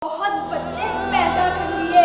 बहुत बच्चे पैदा करिए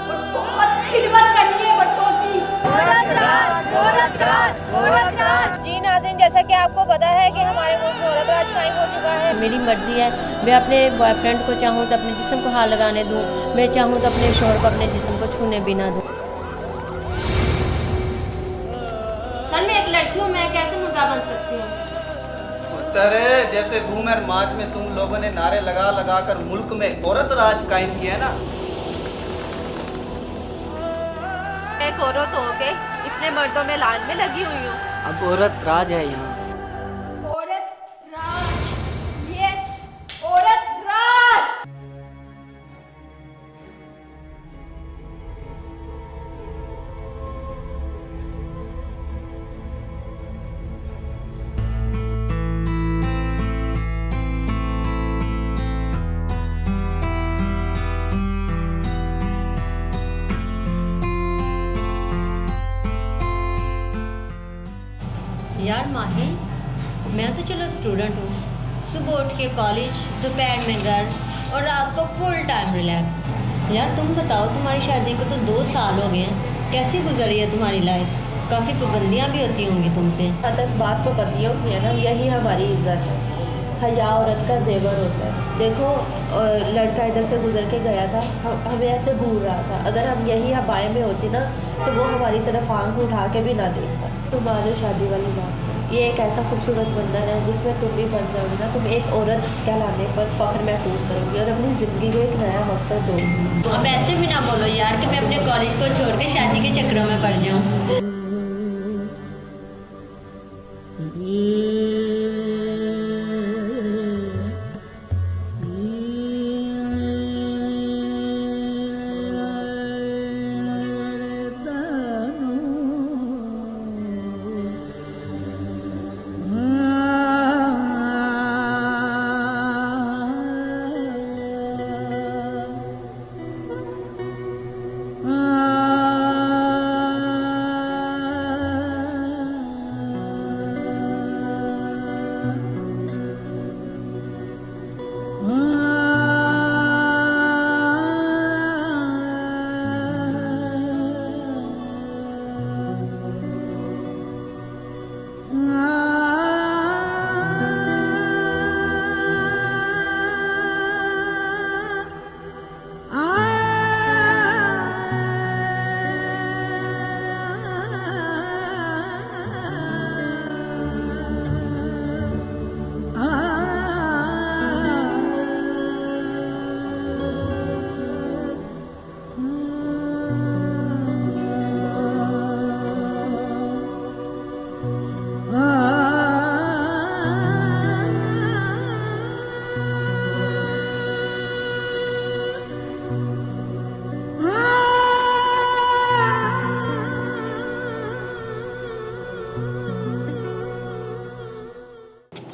और बहुत खिदमत करनी है बच्चों की। औरत राज, औरत राज, औरत राज। जी नाज़रीन, जैसा कि आपको पता है कि हमारे मुल्क में औरत राज कायम हो चुका है। मेरी मर्जी है, मैं अपने बॉयफ्रेंड को चाहूँ तो अपने जिस्म को हाथ लगाने दूँ, मैं चाहूँ तो अपने शोहर को अपने जिस्म को छूने भी ना दूँ। सर मैं एक लड़की हूँ, मैं कैसे मुर्गा बन सकती हूँ? तेरे जैसे वुमेन मार्च में तुम लोगों ने नारे लगा लगा कर मुल्क में औरत राज कायम किया है ना। एक औरत हो के इतने मर्दों में लाइन में लगी हुई हूँ। अब औरत राज है यहाँ। औरत राज, यस, औरत राज। यार माही, मैं तो चलो स्टूडेंट हूँ, सुबह उठ के कॉलेज, दोपहर में घर और रात को फुल टाइम रिलैक्स। यार तुम बताओ, तुम्हारी शादी को तो 2 साल हो गए हैं, कैसी गुजरी है तुम्हारी लाइफ? काफ़ी पाबंदियाँ भी होती होंगी तुम पे। तक बात को पती होती है ना, यही हमारी इज्जत है। हया औरत का जेवर होता है। देखो लड़का इधर से गुजर के गया था, हमें ऐसे घूर रहा था। अगर हम यही हवाए में होती ना तो वो हमारी तरफ आंख उठा के भी ना देखता। तुम्हारी शादी वाली बात है, ये एक ऐसा खूबसूरत बंधन है जिसमें तुम भी बन जाओगी ना, तुम एक औरत कहलाने पर फख्र महसूस करोगी और अपनी ज़िंदगी को एक नया मकसद दोगी। अब ऐसे भी ना बोलो यार कि मैं अपने कॉलेज को छोड़ के शादी के चक्रों में पड़ जाऊँ।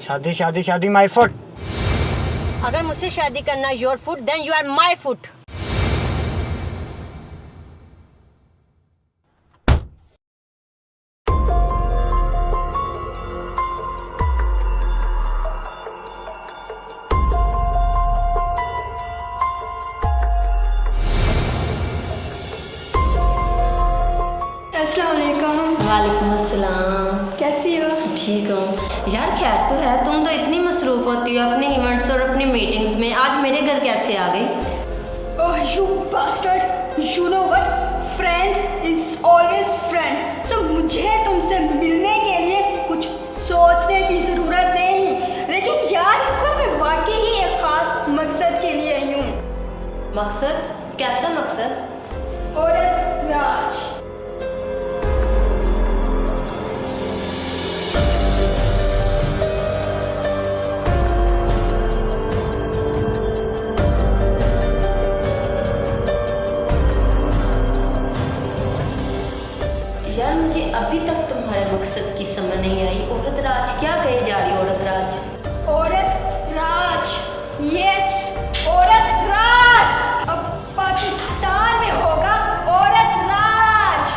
शादी शादी शादी माय फुट। अगर मुझसे शादी करना your foot, then you are my foot. अस्सलाम वालेकुम। वालेकुम अस्सलाम। कैसी हो? ठीक हूँ यार, खैर तो है। तुम तो इतनी मसरूफ़ होती हो अपने इवेंट्स और अपनी मीटिंग्स में, आज मेरे घर कैसे आ गई? Oh, you bastard! You know what? Friend is always friend. So मुझे तुमसे मिलने के लिए कुछ सोचने की ज़रूरत नहीं, लेकिन यार इस पर मैं वाकई ही एक ख़ास मकसद के लिए आई हूँ। मकसद? कैसा मकसद? औरत राज। यार मुझे अभी तक तुम्हारे मकसद की समझ नहीं आई। औरत राज क्या कहे जा रही? औरत राज, औरत राज, यस, औरत राज। अब पाकिस्तान में होगा औरत राज।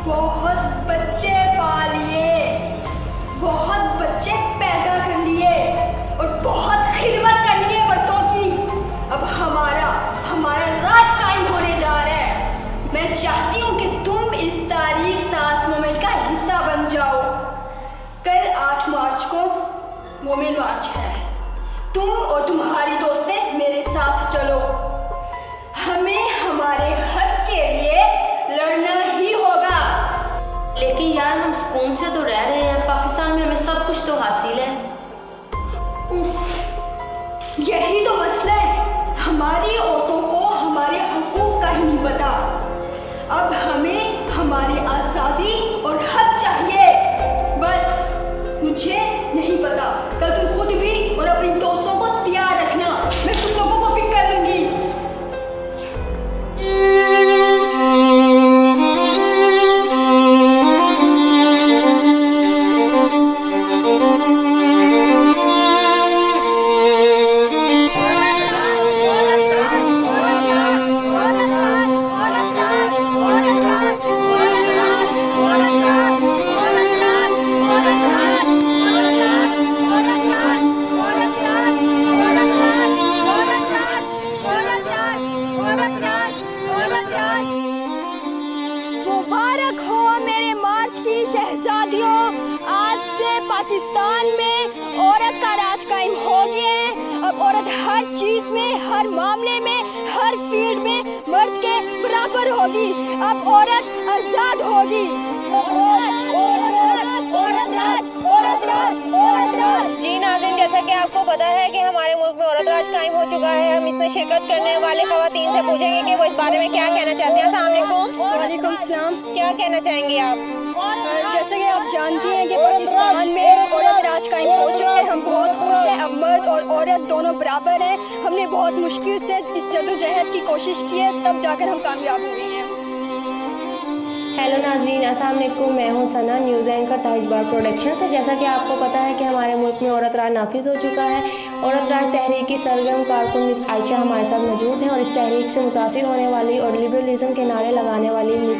बहुत बच्चे पालिए, बहुत बच्चे को वुमेन मार्च है। तुम और तुम्हारी दोस्तें मेरे साथ चलो। हमें हमारे हक के लिए लड़ना ही होगा। लेकिन यार हम सुकून से तो रह रहे हैं, पाकिस्तान में हमें सब कुछ तो हासिल है। यही तो मसला है, हमारी औरतों को हमारे हकूक का ही नहीं पता। अब हमें हमारी आज़ादी और हक चाहिए। बस मुझे नहीं पता, कल तुम खुद भी और अपने दोस्तों को तैयार रखना, मैं तुम लोगों को पिक कर लूंगी। मुबारक हो मेरे मार्च की शहजादियों। आज से पाकिस्तान में औरत का राज कायम हो गया है। अब औरत हर चीज में, हर मामले में, हर फील्ड में मर्द के बराबर होगी। अब औरत आजाद होगी। जी नाज़रीन, जैसा कि आपको पता है कि हमारे मुल्क में औरत राज कायम हो चुका है। हम इसमें शिरकत करने वाले खवातीन से पूछेंगे कि वो इस बारे में क्या कहना चाहते हैं। अस्सलाम वालेकुम। वालेकुम सलाम। क्या कहना चाहेंगे आप? जैसे कि आप जानती हैं कि पाकिस्तान में औरत राज कायम हो चुके हैं। हम बहुत खुश हैं। अब मर्द और औरत दोनों बराबर हैं। हमने बहुत मुश्किल से इस जदोजहद की कोशिश की है, तब जाकर हम कामयाब हुए हैं। हेलो नाजरीन, अस्सलाम वालेकुम। मैं हूं सना, न्यूज़ एंकर ताहिजबार प्रोडक्शन से। जैसा कि आपको पता है कि हमारे मुल्क में औरत राज नाफिज हो चुका है। औरत राज तहरीक की सरगर्म कारकुन मिस आयशा हमारे साथ मौजूद हैं और इस तहरीक से मुतासिर होने वाली और लिबरलिज्म के नारे लगाने वाली मिस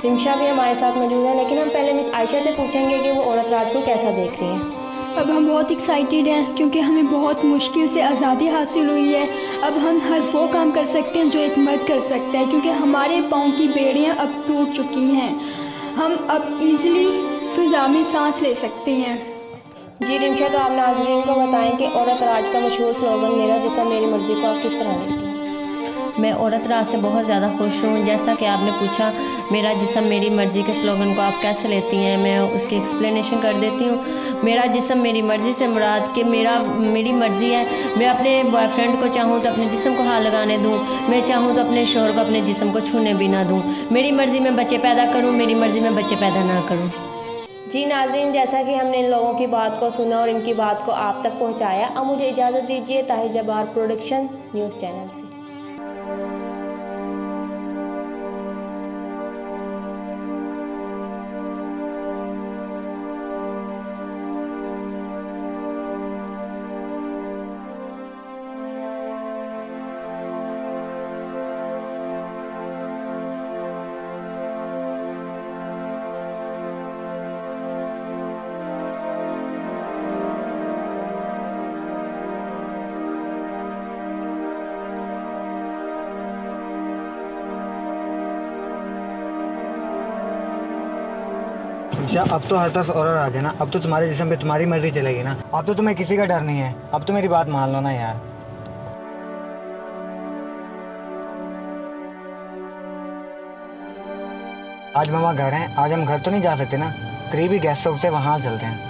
रिमशा भी हमारे साथ मौजूद हैं। लेकिन हम पहले मिस आयशा से पूछेंगे कि वो औरत राज को कैसा देख रही हैं। अब हम बहुत एक्साइटेड हैं क्योंकि हमें बहुत मुश्किल से आज़ादी हासिल हुई है। अब हम हर वो काम कर सकते हैं जो एक मर्द कर सकता है, क्योंकि हमारे पाँव की बेड़ियाँ अब टूट चुकी हैं। हम अब इजीली फ़िज़ा में सांस ले सकते हैं। जी रिमशा, तो आप नाजरीन को बताएं कि औरत राज का मशहूर स्लोगन मेरा जिस्म मेरी मर्ज़ी को आप किस तरह लेती हैं। मैं औरत राज से बहुत ज़्यादा खुश हूँ। जैसा कि आपने पूछा मेरा जिस्म मेरी मर्ज़ी के स्लोगन को आप कैसे लेती हैं, मैं उसकी एक्सप्लेनेशन कर देती हूँ। मेरा जिस्म मेरी मर्ज़ी से मुराद कि मेरी मर्ज़ी है। मैं अपने बॉयफ्रेंड को चाहूँ तो अपने जिस्म को हाथ लगाने दूँ, मैं चाहूँ तो अपने शोहर को अपने जिस्म को छूने भी ना दूँ। मेरी मर्ज़ी में बच्चे पैदा करूँ, मेरी मर्ज़ी में बच्चे पैदा ना करूँ। जी नाजरीन, जैसा कि हमने इन लोगों की बात को सुना और इनकी बात को आप तक पहुँचाया, अब मुझे इजाज़त दीजिए ताहिजबार प्रोडक्शन न्यूज़ चैनल से। रिमशा, अब तो हर तरफ औरत राज है ना। अब तो तुम्हारे जिस्म पे तुम्हारी मर्जी चलेगी ना। अब तो तुम्हें किसी का डर नहीं है। अब तो मेरी बात मान लो ना यार। आज मामा घर हैं, आज हम घर तो नहीं जा सकते ना। करीबी गेस्ट हाउस से वहाँ चलते हैं।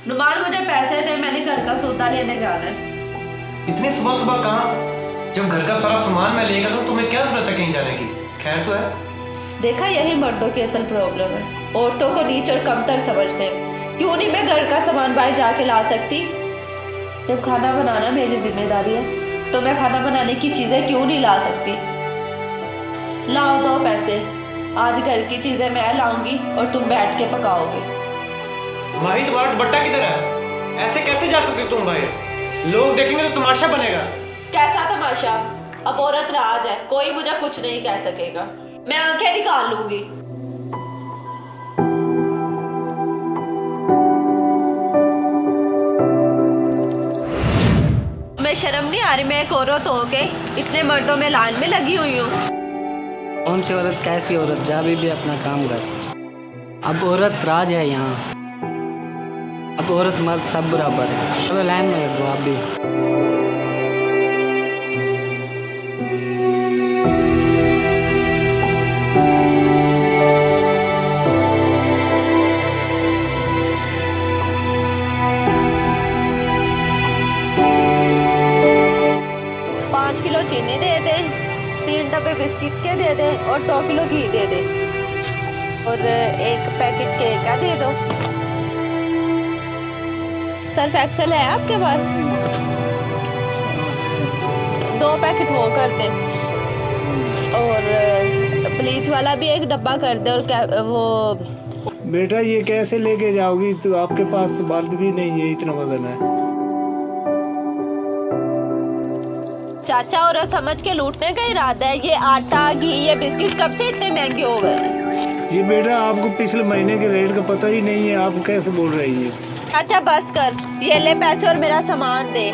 नुमान, मुझे पैसे दे, मैंने घर का सौदा लेने जाना है। इतनी सुबह सुबह कहाँ? जब घर का सारा सामान मैं लेकर तो तुम्हें क्या जरूरत है कहीं जाने की? खैर तो है। देखा, यही मर्दों की असल प्रॉब्लम है। औरतों को नीच और कमतर समझते हैं। क्यों नहीं मैं घर का सामान बाहर जाके ला सकती? जब खाना बनाना मेरी जिम्मेदारी है तो मैं खाना बनाने की चीज़ें क्यों नहीं ला सकती? लाओ 2 पैसे, आज घर की चीजें मैं लाऊंगी और तुम बैठ के पकाओगे। माही तुम्हारा दुपट्टा किधर है? ऐसे कैसे जा सकते हो तुम भाई? लोग देखेंगे तो तमाशा बनेगा। कैसा तमाशा? अब औरत राज है, कोई मुझे कुछ नहीं कह सकेगा। मैं आंखें निकाल लूंगी। मैं शर्म नहीं आ रही? मैं एक औरत हो के इतने मर्दों में लाइन में लगी हुई हूँ। कौन सी औरत कैसी औरत, जा भी अपना काम कर। अब औरत राज है यहाँ, अब औरत मर्द सब बराबर है। चलो लाइन में लगो आप भी। किलो चीनी दे दे, 3 डब्बे बिस्किट के दे दे और 2 किलो घी दे दे और 1 पैकेट केक का दे दो। सर्फ एक्सेल है आपके पास? 2 पैकेट वो कर दे और ब्लीच वाला भी 1 डब्बा कर दे। और वो बेटा ये कैसे लेके जाओगी? तो आपके पास मर्द भी नहीं है, इतना वजन है। चाचा और समझ के लूटने का इरादा है? ये आटा घी ये बिस्किट कब से इतने महंगे हो गए? ये बेटा आपको पिछले महीने के रेट का पता ही नहीं है, आप कैसे बोल रही हैं? चाचा बस कर, ये ले पैसे और मेरा सामान दे।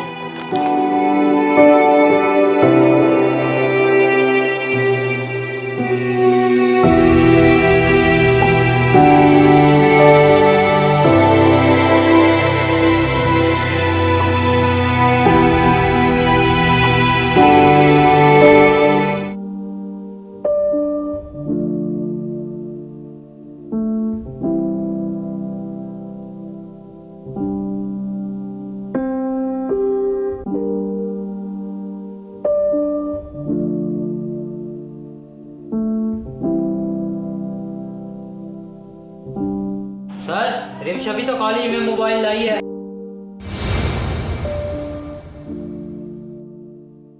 सर रिमशा भी तो कॉलेज में मोबाइल लाई है।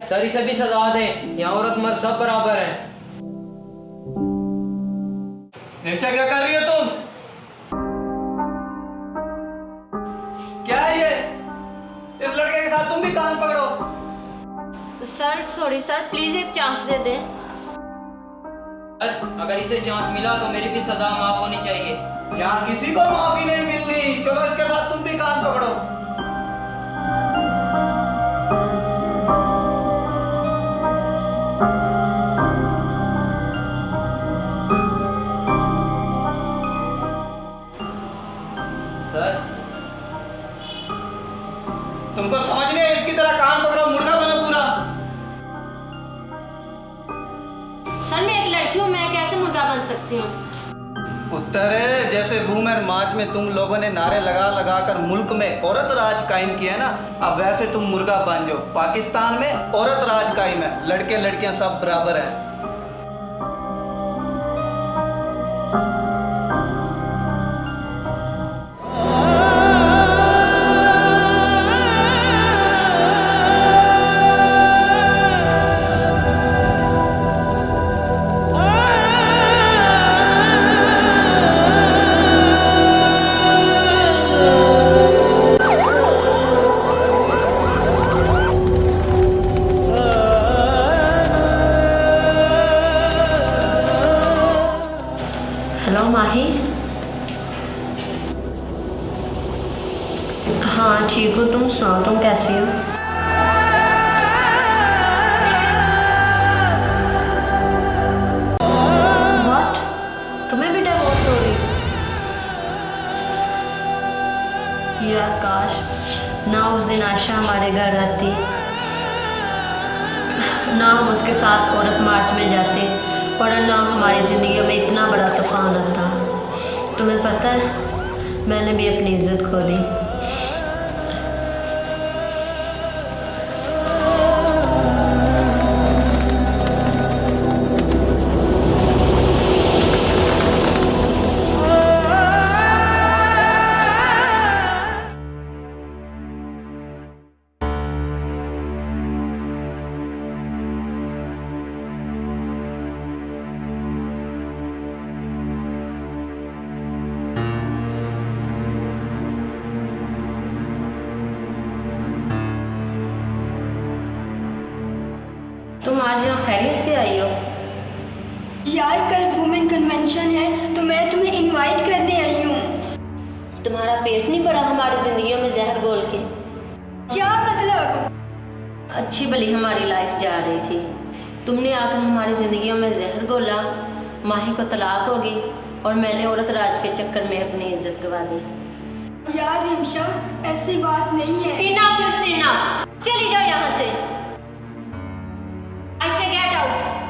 सर इसे भी सजा दें, यहाँ औरत मर्द सब बराबर है। रिमशा क्या कर रही हो तुम? क्या है ये? इस लड़के के साथ तुम भी कान पकड़ो। सर सॉरी सर, प्लीज एक चांस दे दें। अगर इसे चांस मिला तो मेरी भी सजा माफ होनी चाहिए। यहाँ किसी को माफी नहीं मिलनी। चलो इसके साथ तुम भी कान पकड़ो। सर तुमको समझ नहीं है? इसकी तरह कान पकड़ो, मुर्गा बनो पूरा। सर मैं एक लड़की हूँ, मैं कैसे मुर्गा बन सकती हूँ? पुत्र जैसे वुमेन मार्च में तुम लोगों ने नारे लगा लगा कर मुल्क में औरत राज कायम किया है ना, अब वैसे तुम मुर्गा बन जाओ। पाकिस्तान में औरत राज कायम है, लड़के लड़कियां सब बराबर हैं। हेलो माही। हाँ ठीक हो, तुम सुनाओ, तुम कैसी हो? व्हाट? तुम्हें भी डिवोर्स हो रही? यार काश ना उस दिन आशा हमारे घर रहती, ना हम उसके साथ औरत मार्च में जाते और ना हमारी ज़िंदगी में इतना बड़ा तूफान आता। तुम्हें पता है मैंने भी अपनी इज्जत खो दी। आई हो? यार कल वुमेन कन्वेंशन है तो मैं तुम्हें इनवाइट करने आई हूँ। तुम्हारा पेट नहीं भरा हमारी जिंदगियों में जहर घोल के? क्या मतलब? अच्छी भली हमारी लाइफ जा रही थी, तुमने आकर हमारी जिंदगियों में जहर घोला। माही को तलाक होगी और मैंने औरत राज के चक्कर में अपनी इज्जत गवा दी। यार रिमशा ऐसी बात नहीं है। इनफ इट्स इनफ, चली जाओ यहाँ से। आई से गेट आउट।